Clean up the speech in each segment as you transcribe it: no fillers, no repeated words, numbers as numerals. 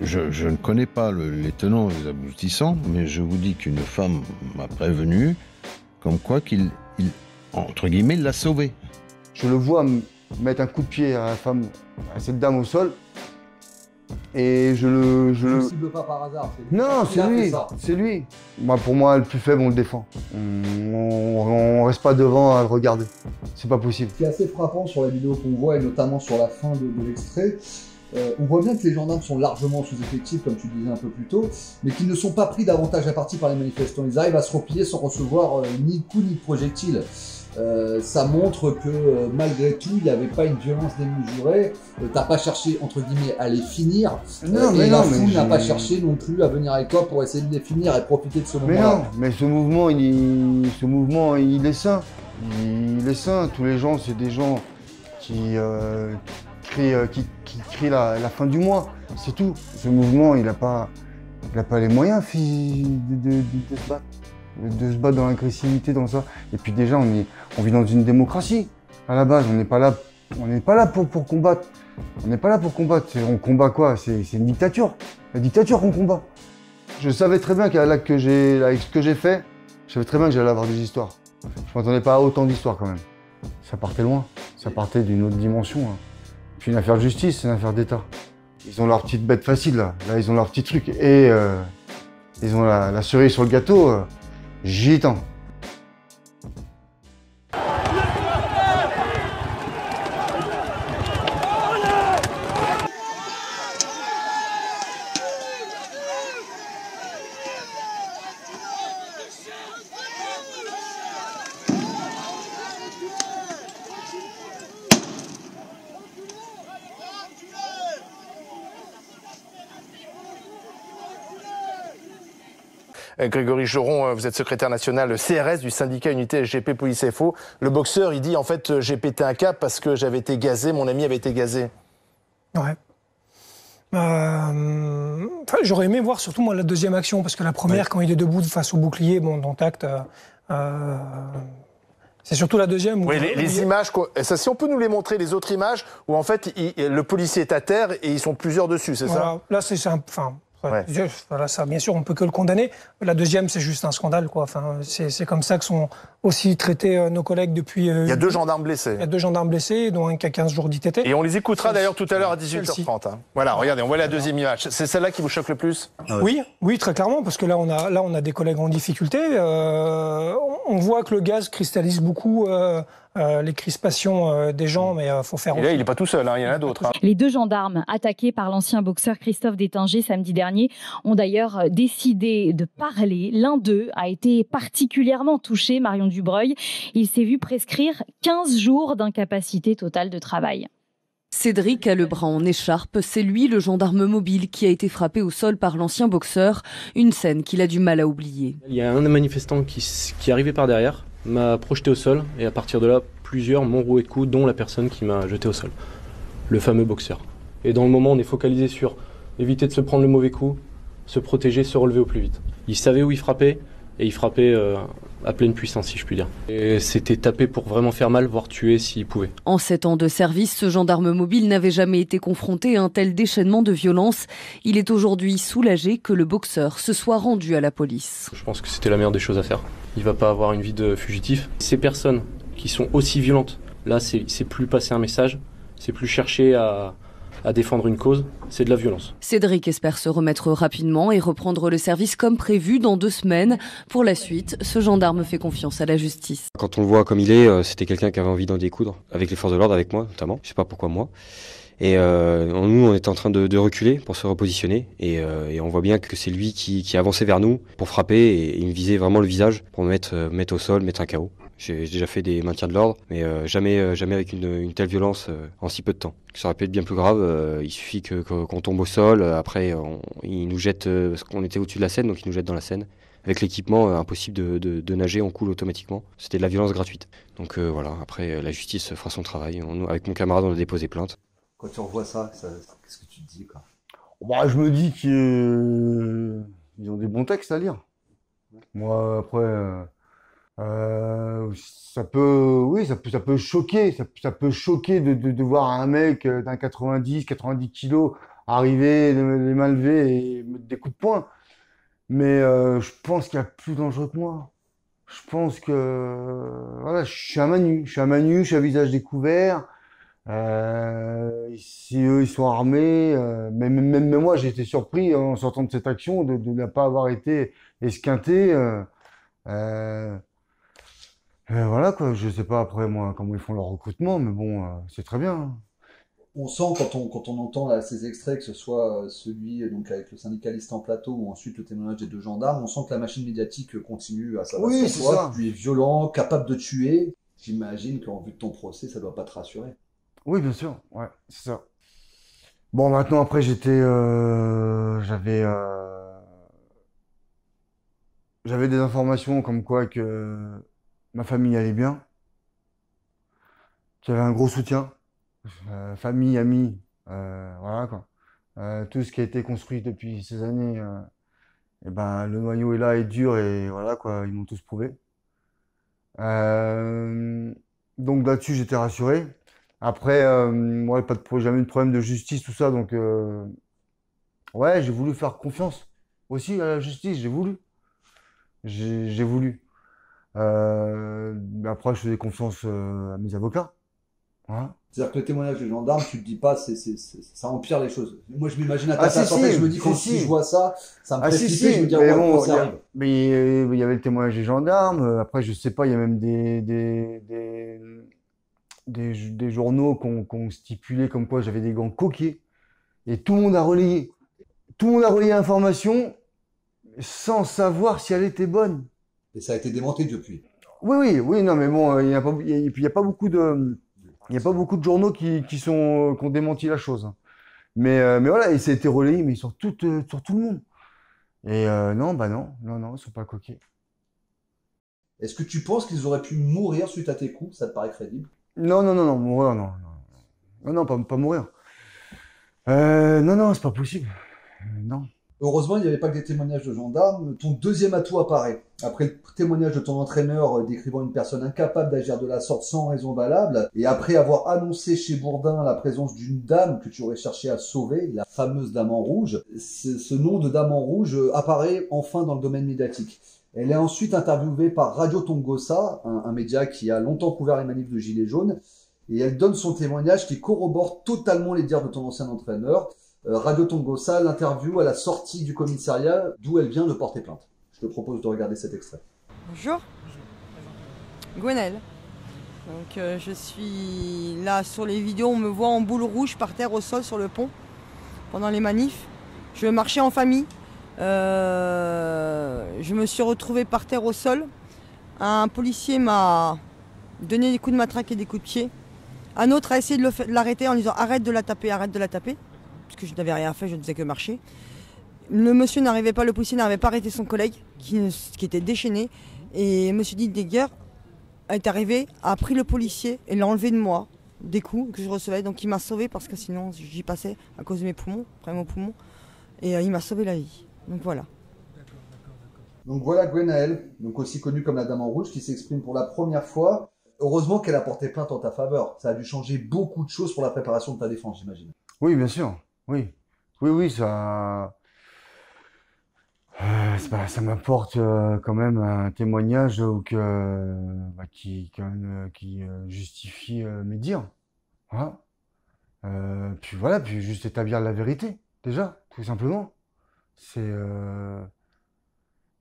Je ne connais pas les tenants et les aboutissants, mais je vous dis qu'une femme m'a prévenu, comme quoi entre guillemets, l'a sauvé. Je le vois mettre un coup de pied à la femme, à cette dame au sol, et je le... ne cible pas par hasard. Non, c'est lui. Moi, pour moi, le plus faible, on le défend. On reste pas devant à le regarder. C'est pas possible. Ce qui est assez frappant sur la vidéo qu'on voit, et notamment sur la fin de l'extrait, on voit bien que les gendarmes sont largement sous-effectifs, comme tu disais un peu plus tôt, mais qu'ils ne sont pas pris davantage à partie par les manifestants. Ils arrivent à se replier sans recevoir ni coup ni projectile. Ça montre que malgré tout, il n'y avait pas une violence démesurée. T'as pas cherché, entre guillemets, à les finir. Et la foule n'a pas cherché non plus à venir avec toi pour essayer de les finir et profiter de ce moment-là. Mais non, mais ce mouvement, il est sain. Il est sain. Tous les gens, c'est des gens qui crient la fin du mois. C'est tout. Ce mouvement, il n'a pas les moyens de se battre. De se battre dans l'agressivité, dans ça. Et puis déjà, on vit dans une démocratie. À la base, on n'est pas là pour combattre. On n'est pas là pour combattre. On combat quoi? C'est une dictature. La dictature qu'on combat. Je savais très bien qu'avec ce que j'ai fait, je savais très bien que j'allais avoir des histoires. Je m'attendais pas à autant d'histoires quand même. Ça partait loin. Ça partait d'une autre dimension. Hein. Puis une affaire de justice, c'est une affaire d'État. Ils ont leur petite bête facile là. Là, ils ont leur petit truc. Et ils ont la cerise sur le gâteau. Gitan. Grégory Joron, vous êtes secrétaire national CRS du syndicat Unité SGP Police FO. Le boxeur, il dit en fait j'ai pété un câble parce que j'avais été gazé, mon ami avait été gazé. Ouais. J'aurais aimé voir surtout moi la deuxième action parce que la première quand il est debout face au bouclier, bon dans tact, c'est surtout la deuxième. Où oui, les images, ça, si on peut nous les montrer, les autres images où en fait le policier est à terre et ils sont plusieurs dessus, c'est ça? Là c'est un, ouais. Voilà, ça, bien sûr, on peut que le condamner. La deuxième, c'est juste un scandale, quoi. Enfin, c'est comme ça que sont aussi traités nos collègues depuis. Il y a 2 gendarmes blessés. Il y a 2 gendarmes blessés, dont un qui a 15 jours d'ITT. Et on les écoutera d'ailleurs tout à l'heure à 18h30. Hein. Voilà, regardez, on voit la deuxième image. C'est celle-là qui vous choque le plus? Oui, très clairement, parce que là, on a des collègues en difficulté. On voit que le gaz cristallise beaucoup les crispations des gens, mais il faut faire. Et là, il n'est pas tout seul, hein, il y en a d'autres. Hein. Les 2 gendarmes attaqués par l'ancien boxeur Christophe Détinger samedi dernier ont d'ailleurs décidé de parler. L'un d'eux a été particulièrement touché, Marion Dubreuil. Il s'est vu prescrire 15 jours d'incapacité totale de travail. Cédric a le bras en écharpe, c'est lui le gendarme mobile qui a été frappé au sol par l'ancien boxeur, une scène qu'il a du mal à oublier. Il y a un manifestant qui est arrivé par derrière, m'a projeté au sol et à partir de là, plusieurs m'ont roué de coups, dont la personne qui m'a jeté au sol, le fameux boxeur. Et dans le moment, on est focalisé sur éviter de se prendre le mauvais coup, se protéger, se relever au plus vite. Il savait où il frappait et il frappait à pleine puissance, si je puis dire. Et c'était tapé pour vraiment faire mal, voire tuer s'il pouvait. En 7 ans de service, ce gendarme mobile n'avait jamais été confronté à un tel déchaînement de violence. Il est aujourd'hui soulagé que le boxeur se soit rendu à la police. Je pense que c'était la meilleure des choses à faire. Il va pas avoir une vie de fugitif. Ces personnes qui sont aussi violentes, là c'est plus passer un message, c'est plus chercher à défendre une cause, c'est de la violence. Cédric espère se remettre rapidement et reprendre le service comme prévu dans 2 semaines. Pour la suite, ce gendarme fait confiance à la justice. Quand on le voit comme il est, c'était quelqu'un qui avait envie d'en découdre, avec les forces de l'ordre, avec moi notamment. Je sais pas pourquoi moi. Et nous, on était en train de reculer pour se repositionner. Et on voit bien que c'est lui qui avançait vers nous pour frapper. Et il me visait vraiment le visage pour me mettre au sol, mettre un KO. J'ai déjà fait des maintiens de l'ordre, mais jamais avec une telle violence en si peu de temps. Ça aurait pu être bien plus grave. Il suffit qu'on tombe au sol. Après, il nous jette, parce qu'on était au-dessus de la Seine, donc il nous jette dans la Seine. Avec l'équipement, impossible de nager, on coule automatiquement. C'était de la violence gratuite. Donc voilà, après, la justice fera son travail. Avec mon camarade, on a déposé plainte. Quand tu revois ça, qu'est-ce que tu te dis, quoi? Bah, je me dis qu'ils ont des bons textes à lire. Moi, après, ça peut choquer. Ça peut choquer de voir un mec d'un 90 kilos arriver, les mains levées et mettre des coups de poing. Mais je pense qu'il y a plus dangereux que moi. Je pense que voilà, je suis un Manu. Je suis un Manu, je suis à visage découvert. Si eux ils sont armés, même moi j'ai été surpris en sortant de cette action de ne pas avoir été esquinté. Euh, voilà quoi, je sais pas après moi comment ils font leur recrutement, mais bon, c'est très bien, hein. On sent quand on entend là, ces extraits, que ce soit celui donc avec le syndicaliste en plateau ou ensuite le témoignage des 2 gendarmes, on sent que la machine médiatique continue à s'abattre Oui, sur c'est toi. ça. Tu es violent, capable de tuer. J'imagine qu'en vue de ton procès, ça doit pas te rassurer. Oui, bien sûr, ouais, c'est ça. Bon, maintenant après j'avais des informations comme quoi que ma famille allait bien, qu'il y avait un gros soutien, famille, amis, voilà quoi. Tout ce qui a été construit depuis ces années, et ben le noyau est là, est dur et voilà quoi, ils m'ont tous prouvé. Euh, donc là-dessus j'étais rassuré. Après, ouais, jamais eu de problème de justice, tout ça, donc ouais, j'ai voulu faire confiance aussi à la justice, j'ai voulu. J'ai voulu. Mais après, je faisais confiance à mes avocats. Voilà. C'est-à-dire que le témoignage des gendarmes, tu te dis pas, ça empire les choses. Moi, je m'imagine à ta Ah, place, si, en fait, je me si, dis quand si. je vois ça me Ah, fait si, flipper, si, je me dis, mais ouais, bon, ça arrive. il y avait le témoignage des gendarmes. Après, je sais pas, il y a même des journaux qu'on stipulé comme quoi j'avais des gants coquets. Et tout le monde a relayé. Tout le monde a relayé l'information sans savoir si elle était bonne. Et ça a été démenti depuis. Oui, non, mais bon, il y a pas, et puis il y a pas beaucoup de journaux qui ont démenti la chose. Mais voilà, et ça a été relayé, mais sur sur tout le monde. Et non, bah non, ils sont pas coquets. Est-ce que tu penses qu'ils auraient pu mourir suite à tes coups? Ça te paraît crédible? Non, mourir, non. Non, pas mourir. Non, c'est pas possible. Non. Heureusement, il n'y avait pas que des témoignages de gendarmes. Ton deuxième atout apparaît. Après le témoignage de ton entraîneur décrivant une personne incapable d'agir de la sorte sans raison valable, et après avoir annoncé chez Bourdin la présence d'une dame que tu aurais cherché à sauver, la fameuse Dame en Rouge, ce nom de Dame en Rouge apparaît enfin dans le domaine médiatique. Elle est ensuite interviewée par Radio Tongossa, un média qui a longtemps couvert les manifs de Gilets jaunes, et elle donne son témoignage qui corrobore totalement les dires de ton ancien entraîneur. Radio Tongossa l'interview à la sortie du commissariat d'où elle vient de porter plainte. Je te propose de regarder cet extrait. Bonjour. Gwenaëlle. Donc je suis là sur les vidéos, on me voit en boule rouge par terre au sol sur le pont pendant les manifs. Je marchais en famille. Je me suis retrouvée par terre au sol. Un policier m'a donné des coups de matraque et des coups de pied. Un autre a essayé de l'arrêter en disant arrête de la taper, parce que je n'avais rien fait, je ne faisais que marcher. Le monsieur n'arrivait pas, le policier n'arrivait pas à arrêter son collègue qui était déchaîné. Et M. Dittdegger est arrivé, a pris le policier et l'a enlevé de moi, des coups que je recevais. Donc il m'a sauvé parce que sinon j'y passais à cause de mes poumons, problème aux poumons. Et il m'a sauvé la vie. Donc voilà. Donc voilà Gwenaëlle, donc aussi connue comme la Dame en Rouge, qui s'exprime pour la première fois. Heureusement qu'elle a porté plainte en ta faveur. Ça a dû changer beaucoup de choses pour la préparation de ta défense, j'imagine. Oui, bien sûr. Oui, ça m'apporte quand même un témoignage qui justifie mes dires. Voilà. Puis juste établir la vérité, déjà, tout simplement.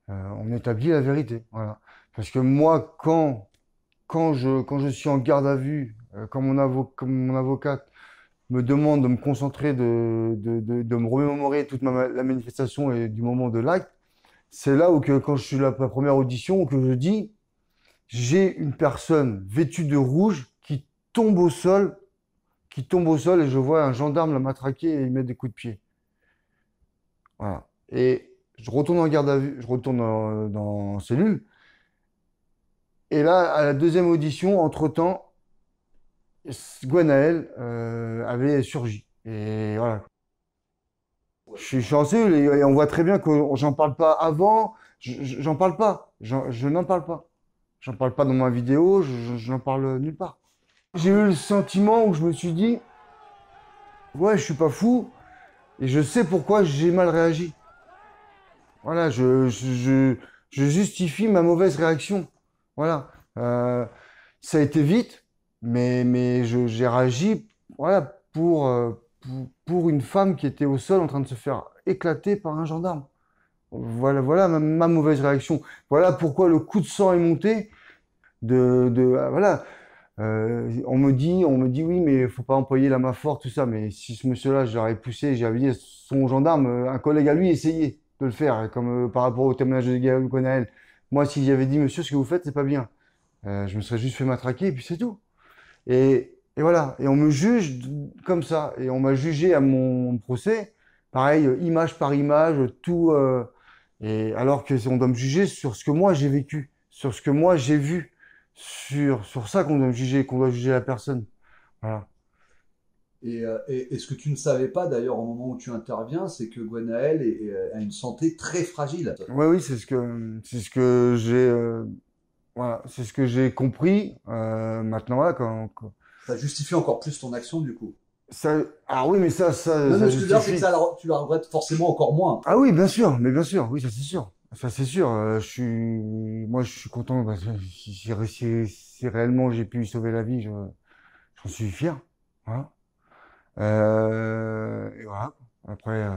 On établit la vérité, voilà. Parce que moi, quand je suis en garde à vue, quand mon avocate me demande de me concentrer, de me remémorer toute la manifestation et du moment de l'acte, c'est là où quand je suis la première audition, où que je dis, j'ai une personne vêtue de rouge qui tombe au sol et je vois un gendarme la matraquer et il met des coups de pied. Voilà. Et je retourne en garde à vue, je retourne dans cellule. Et là, à la deuxième audition, entre-temps, Gwenaëlle avait surgi. Et voilà. Je suis en cellule et on voit très bien que j'en parle pas avant. J'en parle pas. Je n'en parle pas. J'en parle pas dans ma vidéo. Je n'en parle nulle part. J'ai eu le sentiment où je me suis dit, ouais, je suis pas fou. Et je sais pourquoi j'ai mal réagi. Voilà, je justifie ma mauvaise réaction. Voilà. Ça a été vite, mais j'ai réagi, voilà, pour une femme qui était au sol en train de se faire éclater par un gendarme. Voilà ma mauvaise réaction. Voilà pourquoi le coup de sang est monté. Voilà. On me dit oui, mais il faut pas employer la main forte, tout ça. Mais si ce monsieur-là, je l'aurais poussé, j'avais dit son gendarme, un collègue à lui essayait de le faire, comme par rapport au témoignage de Guillaume Conaël. Moi, si j'avais dit monsieur, ce que vous faites, c'est pas bien, je me serais juste fait matraquer et puis c'est tout. Et voilà. Et on me juge comme ça. Et on m'a jugé à mon procès, pareil, image par image, tout. Et alors que on doit me juger sur ce que moi j'ai vécu, sur ce que moi j'ai vu. Sur ça qu'on doit juger la personne. Voilà. Et ce que tu ne savais pas d'ailleurs au moment où tu interviens, c'est que Gwenaël a une santé très fragile. Oui, c'est ce que j'ai compris. Maintenant, voilà, Ça justifie encore plus ton action du coup. Oui, mais ça non, ce que je veux dire, c'est que tu la regrettes forcément encore moins. Ah oui, bien sûr, oui, ça c'est sûr. Ça c'est sûr, moi je suis content parce que si réellement j'ai pu lui sauver la vie, j'en suis fier. Voilà. Et voilà. Après.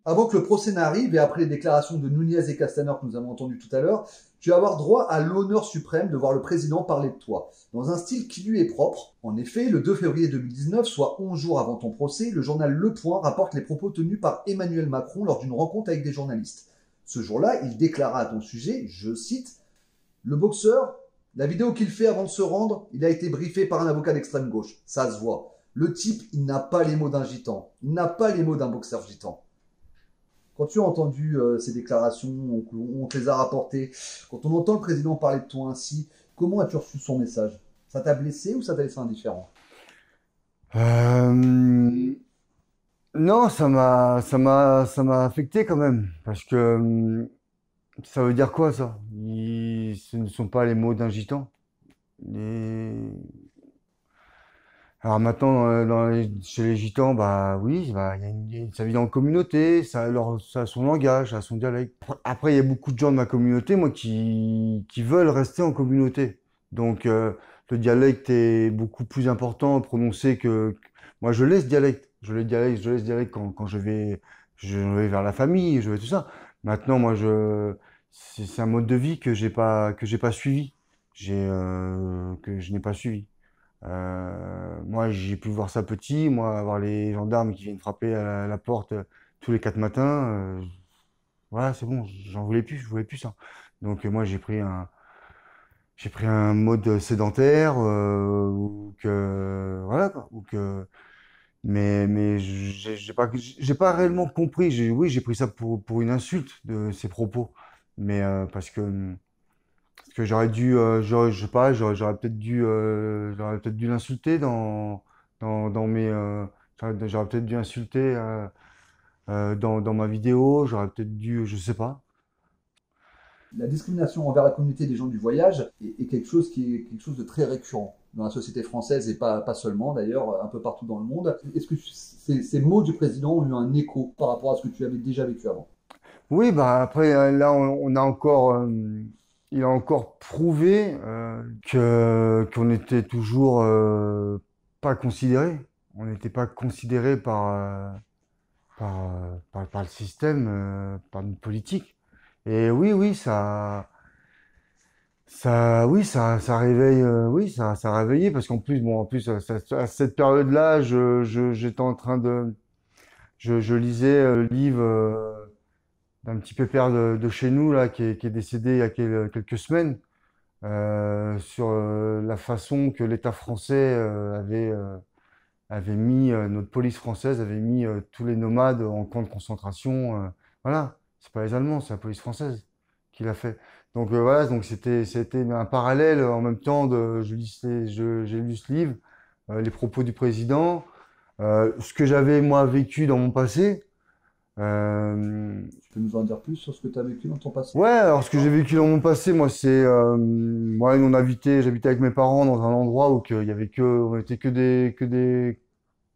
Avant que le procès n'arrive et après les déclarations de Nunez et Castaner que nous avons entendues tout à l'heure, tu vas avoir droit à l'honneur suprême de voir le président parler de toi, dans un style qui lui est propre. En effet, le 2 février 2019, soit 11 jours avant ton procès, le journal Le Point rapporte les propos tenus par Emmanuel Macron lors d'une rencontre avec des journalistes. Ce jour-là, il déclara à ton sujet, je cite, « Le boxeur, la vidéo qu'il fait avant de se rendre, il a été briefé par un avocat d'extrême gauche. Ça se voit. Le type, il n'a pas les mots d'un gitan. Il n'a pas les mots d'un boxeur gitan. » Quand tu as entendu ces déclarations, on te les a rapportées, quand on entend le président parler de toi ainsi, comment as-tu reçu son message? Ça t'a blessé ou ça t'a laissé indifférent? Non, ça m'a affecté quand même, parce que ça veut dire quoi ça? Ce ne sont pas les mots d'un gitan. Alors maintenant, chez les gitans, bah oui, bah, ça vit dans la communauté, ça a son langage, ça a son dialecte. Après, il y a beaucoup de gens de ma communauté, moi, qui veulent rester en communauté. Donc, le dialecte est beaucoup plus important, prononcé moi, je laisse dialecte. Je laisse dialecte quand je vais vers la famille, je vais tout ça. Maintenant, moi, c'est un mode de vie que j'ai pas suivi, que je n'ai pas suivi. Moi, j'ai pu voir ça petit, moi, avoir les gendarmes qui viennent frapper à la porte tous les 4 matins, voilà, c'est bon, je voulais plus ça. Donc moi, j'ai pris un mode sédentaire, voilà, quoi, mais j'ai pas réellement compris. Oui, j'ai pris ça pour une insulte de ses propos, mais parce que j'aurais dû, je sais pas, j'aurais peut-être dû l'insulter dans mes, j'aurais peut-être dû insulter dans ma vidéo, j'aurais peut-être dû, je sais pas. La discrimination envers la communauté des gens du voyage est quelque chose de très récurrent dans la société française et pas seulement d'ailleurs, un peu partout dans le monde. Est-ce que ces mots du président ont eu un écho par rapport à ce que tu avais déjà vécu avant? Oui, bah après là on a encore, il a encore prouvé qu'on n'était toujours pas considéré. On n'était pas considéré par le système, par notre politique. Et oui, ça réveille, ça a réveillé parce qu'en plus, à cette période-là, j'étais en train je lisais le livre d'un petit pépère de chez nous là qui est décédé il y a quelques semaines sur la façon que l'État français avait mis notre police française avait mis tous les nomades en camp de concentration. Voilà, c'est pas les Allemands, c'est la police française qui l'a fait. Donc voilà, donc c'était un parallèle en même temps j'ai lu ce livre, les propos du président, ce que j'avais moi vécu dans mon passé. Tu peux nous en dire plus sur ce que tu as vécu dans ton passé? Ouais, alors ce que j'ai vécu dans mon passé, moi, c'est j'habitais avec mes parents dans un endroit où on était que des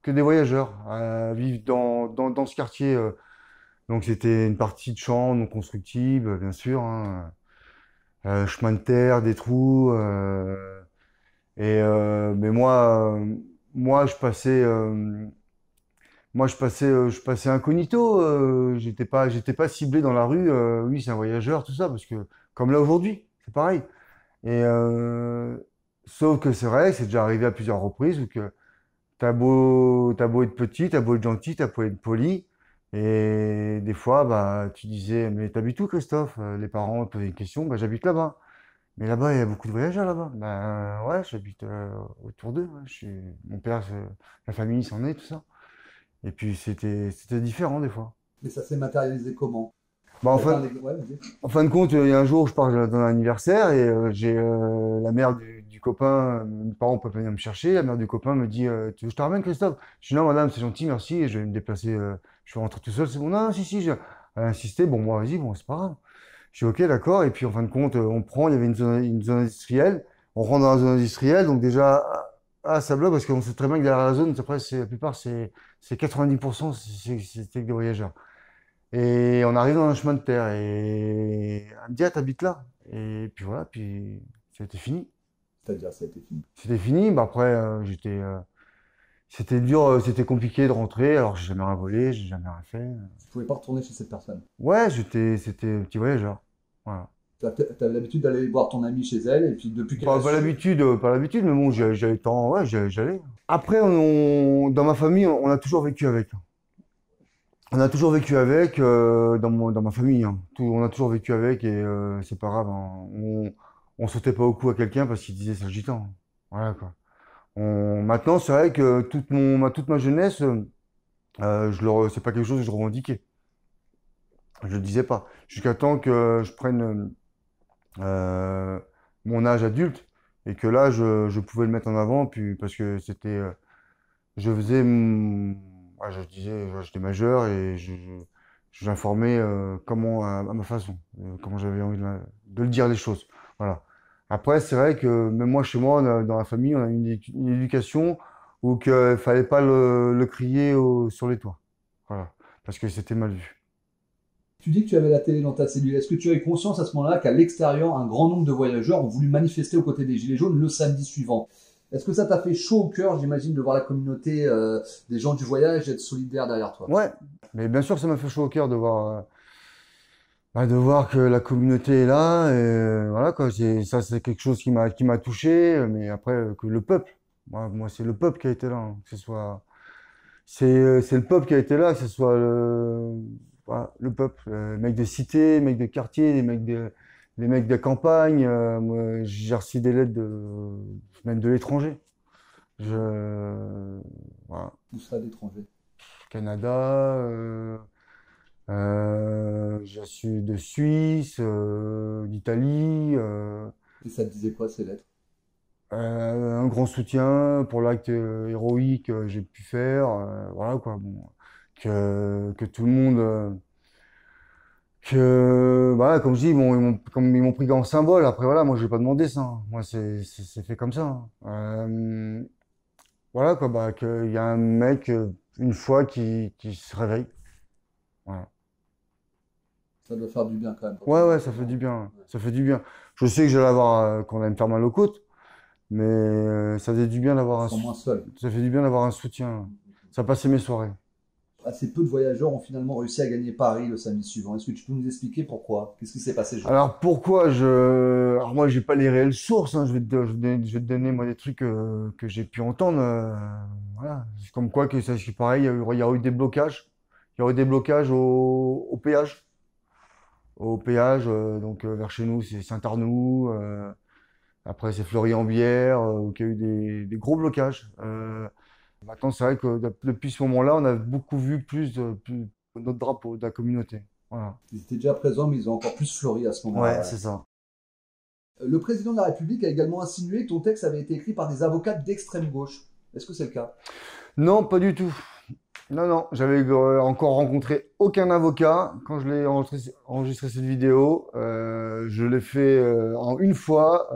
que des voyageurs à vivre dans ce quartier. Donc c'était une partie de champs non constructibles, bien sûr, hein, chemin de terre, des trous. Mais moi, je passais incognito. J'étais pas ciblé dans la rue. Oui, c'est un voyageur, tout ça, parce que comme là aujourd'hui, c'est pareil. Et sauf que c'est vrai, c'est déjà arrivé à plusieurs reprises où que t'as beau être petit, t'as beau être gentil, t'as beau être poli, et des fois, bah, tu disais, mais t'habites où, Christophe? Les parents te posaient une question, bah, j'habite là-bas. Mais là-bas, il y a beaucoup de voyageurs là-bas. Ben ouais, j'habite autour d'eux. Ouais. Mon père, la famille s'en est, tout ça. Et puis c'était différent des fois. Mais ça s'est matérialisé comment? Bah, Ouais, vas-y. en fin de compte, il y a un jour, je pars dans un anniversaire et j'ai la mère du copain, mes parents peuvent venir me chercher. La mère du copain me dit, tu veux que je te ramène, Christophe? Je dis non, madame, c'est gentil, merci. Et je vais me déplacer, je vais rentrer tout seul. C'est bon, non, si, elle a insisté. Bon, moi, vas-y, bon, c'est pas grave. Je dis ok, d'accord. Et puis en fin de compte, il y avait une zone industrielle. On rentre dans la zone industrielle, donc déjà, ça bloque parce qu'on sait très bien que derrière la zone, après, la plupart, c'est 90%, c'est que des voyageurs. Et on arrive dans un chemin de terre et elle me dit, ah, t'habites là. Et puis voilà, puis c'était fini. C'est-à-dire, ça a été fini. C'était fini. Bah après, c'était dur, c'était compliqué de rentrer. Alors, j'ai jamais rien volé, j'ai jamais rien fait. Tu pouvais pas retourner chez cette personne. Ouais, c'était un petit voyageur. Voilà. T'as l'habitude d'aller voir ton ami chez elle, et puis depuis qu'elle a Pas su- l'habitude, mais bon, j'avais le temps, ouais, j'allais. Après, dans ma famille, on a toujours vécu avec. On a toujours vécu avec, dans ma famille, hein. On a toujours vécu avec et c'est pas grave, hein. On sautait pas au cou à quelqu'un parce qu'il disait c'est le gitan. Voilà, quoi. Maintenant, c'est vrai que toute ma jeunesse, c'est pas quelque chose que je revendiquais. Je le disais pas. Jusqu'à temps que je prenne mon âge adulte et que là, je pouvais le mettre en avant, puis parce que je faisais, ouais, je disais, ouais, j'étais majeur et j'informais comment, à ma façon, comment j'avais envie de le dire les choses. Voilà. Après, c'est vrai que même moi, chez moi, dans la famille, on a eu une éducation où qu'il fallait pas le crier sur les toits. Voilà. Parce que c'était mal vu. Tu dis que tu avais la télé dans ta cellule. Est-ce que tu avais conscience à ce moment-là qu'à l'extérieur, un grand nombre de voyageurs ont voulu manifester aux côtés des Gilets jaunes le samedi suivant? Est-ce que ça t'a fait chaud au cœur, j'imagine, de voir la communauté des gens du voyage être solidaire derrière toi? Ouais, mais bien sûr, ça m'a fait chaud au cœur de voir que la communauté est là. Et voilà, quoi. Ça, c'est quelque chose qui m'a touché. Mais après, que le peuple, moi, c'est le peuple qui a été là, hein. C'est le peuple qui a été là, que ce soit voilà, le peuple, les mecs des cités, les mecs des quartiers, les mecs de campagne. Moi, j'ai reçu des lettres même de l'étranger. Voilà. Où ça, d'étrangers? Canada, j'ai reçu de Suisse, d'Italie. Et ça te disait quoi, ces lettres? Un grand soutien pour l'acte héroïque que j'ai pu faire. Voilà quoi. Bon, que tout le monde. Voilà, comme je dis, bon, comme ils m'ont pris en symbole. Après, voilà, moi, je n'ai pas demandé ça, hein. Moi, c'est fait comme ça, hein. Voilà quoi, bah, qu'il y a un mec, une fois, qui se réveille. Voilà. Ça doit faire du bien quand même. Ouais, ça fait du bien. Ça fait du bien. Je sais que j'allais avoir, qu'on allait me faire mal aux côtes, mais ça faisait du bien d'avoir moins seul. Ça fait du bien d'avoir un soutien. Ça passait mes soirées. Assez peu de voyageurs ont finalement réussi à gagner Paris le samedi suivant. Est-ce que tu peux nous expliquer pourquoi? Qu'est-ce qui s'est passé? Alors pourquoi alors moi j'ai pas les réelles sources, hein. Je vais te donner moi des trucs que j'ai pu entendre. Voilà. C'est comme quoi que ça, c'est pareil, il y a eu des blocages. Il y a eu des blocages au péage. Au péage, donc vers chez nous, c'est Saint-Arnoux. Après, c'est Fleury-en-Bière, où il y a eu des gros blocages. Maintenant, c'est vrai que depuis ce moment-là, on a beaucoup vu plus notre drapeau de la communauté. Voilà. Ils étaient déjà présents, mais ils ont encore plus fleuri à ce moment-là. Ouais, c'est ça. Le président de la République a également insinué que ton texte avait été écrit par des avocats d'extrême gauche. Est-ce que c'est le cas? Non, pas du tout. Non, j'avais encore rencontré aucun avocat quand je l'ai enregistré cette vidéo. Je l'ai fait en une fois.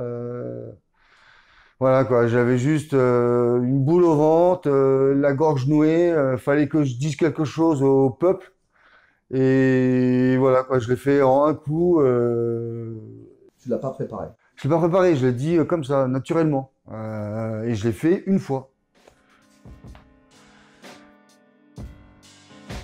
Voilà quoi, j'avais juste une boule au ventre, la gorge nouée, fallait que je dise quelque chose au peuple. Et voilà quoi, je l'ai fait en un coup. Tu l'as pas préparé? Je l'ai pas préparé, je l'ai dit comme ça, naturellement. Et je l'ai fait une fois.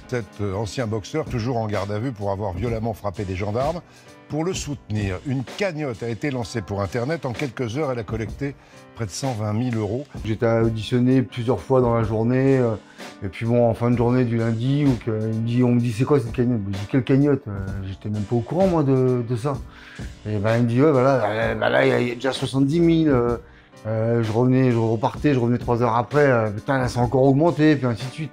Cet ancien boxeur, toujours en garde à vue pour avoir violemment frappé des gendarmes. Pour le soutenir, une cagnotte a été lancée pour Internet. En quelques heures, elle a collecté près de 120 000 €. J'étais auditionné plusieurs fois dans la journée. Et puis bon, en fin de journée du lundi, on me dit c'est quoi cette cagnotte? Je dis quelle cagnotte? J'étais même pas au courant moi de ça. Et ben il me dit ouais voilà, là il y a déjà 70 000. Je repartais, je revenais 3 heures après. Putain là c'est encore augmenté, puis ainsi de suite.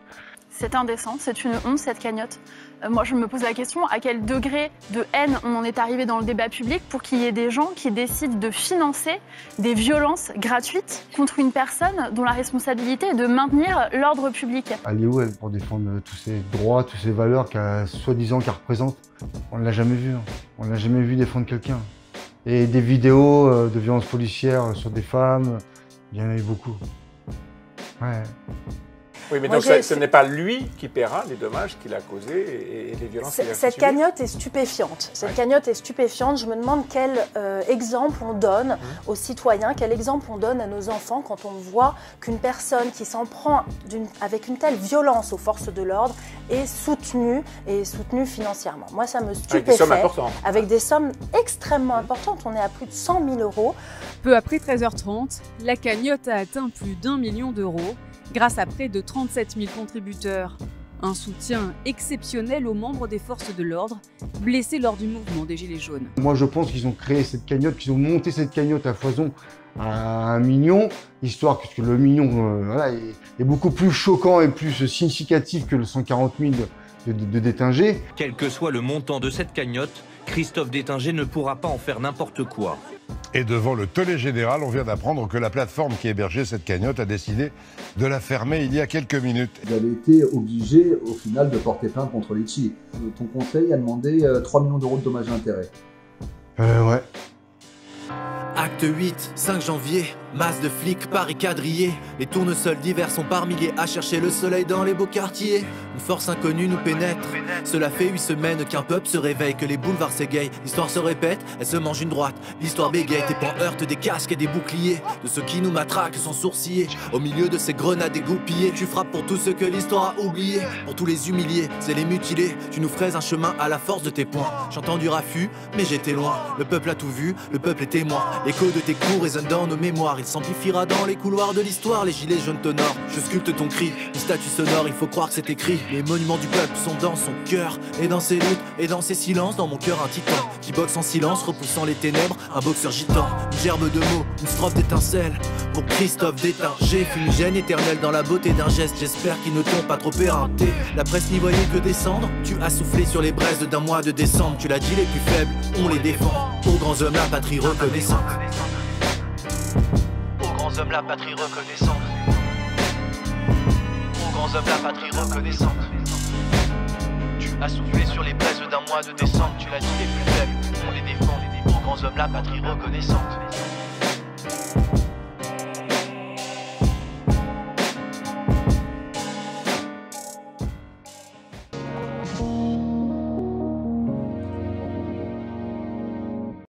C'est indécent, c'est une honte cette cagnotte. Moi je me pose la question, à quel degré de haine on en est arrivé dans le débat public pour qu'il y ait des gens qui décident de financer des violences gratuites contre une personne dont la responsabilité est de maintenir l'ordre public. Elle est où elle pour défendre tous ces droits, toutes ces valeurs soi-disant qu'elle représente? On ne l'a jamais vu, hein. On ne l'a jamais vu défendre quelqu'un. Et des vidéos de violences policières sur des femmes, il y en a eu beaucoup. Ouais. Oui, mais donc ce n'est pas lui qui paiera les dommages qu'il a causés et les violences qu'il a Cette cagnotte est stupéfiante. Cette cagnotte est stupéfiante. Je me demande quel exemple on donne aux citoyens, quel exemple on donne à nos enfants quand on voit qu'une personne qui s'en prend avec une telle violence aux forces de l'ordre est soutenue financièrement. Moi, ça me stupéfait. Avec des sommes importantes. Avec des sommes extrêmement importantes. On est à plus de 100 000 €. Peu après 13h30, la cagnotte a atteint plus d'1 million d'euros. Grâce à près de 37 000 contributeurs. Un soutien exceptionnel aux membres des forces de l'ordre, blessés lors du mouvement des Gilets jaunes. Moi je pense qu'ils ont créé cette cagnotte, qu'ils ont monté cette cagnotte à foison à 1 million, histoire que le million voilà, est beaucoup plus choquant et plus significatif que le 140 000 de Détinger. Quel que soit le montant de cette cagnotte, Christophe Détinger ne pourra pas en faire n'importe quoi. Et devant le tollé général, on vient d'apprendre que la plateforme qui hébergeait cette cagnotte a décidé de la fermer il y a quelques minutes. Il avait été obligé au final de porter plainte contre Litchi. Ton conseil a demandé 3 millions d'euros de dommages et intérêts. Ouais. Acte 8, 5 janvier, masse de flics, Paris quadrillé. Les tournesols divers sont par milliers à chercher le soleil dans les beaux quartiers. Une force inconnue nous pénètre. Cela fait 8 semaines qu'un peuple se réveille, que les boulevards s'égayent. L'histoire se répète, elle se mange une droite. L'histoire bégaye, tes poings heurtent des casques et des boucliers. De ceux qui nous matraquent sont sourcillés. Au milieu de ces grenades égoupillées, tu frappes pour tous ceux que l'histoire a oubliés. Pour tous les humiliés, c'est les mutilés. Tu nous fraises un chemin à la force de tes poings. J'entends du raffut, mais j'étais loin. Le peuple a tout vu, le peuple est témoin. L'écho de tes coups résonne dans nos mémoires. Il s'amplifiera dans les couloirs de l'histoire. Les gilets jaunes t'honorent, je sculpte ton cri. Une statue sonore, il faut croire que c'est écrit. Les monuments du peuple sont dans son cœur. Et dans ses luttes, et dans ses silences. Dans mon cœur un titan qui boxe en silence, repoussant les ténèbres. Un boxeur gitan, une gerbe de mots, une strophe d'étincelles. Pour Christophe Détinger, fumigène éternelle dans la beauté d'un geste. J'espère qu'ils ne t'ont pas trop éreinté. La presse n'y voyait que descendre. Tu as soufflé sur les braises d'un mois de décembre. Tu l'as dit, les plus faibles, on les défend. Aux grands hommes, la patrie reconnaissante. Aux grands hommes, la patrie reconnaissante. Aux grands hommes, la patrie reconnaissante. Tu as soufflé sur les braises d'un mois de décembre. Tu l'as dit, les plus faibles, on les défend. Aux grands hommes, la patrie reconnaissante.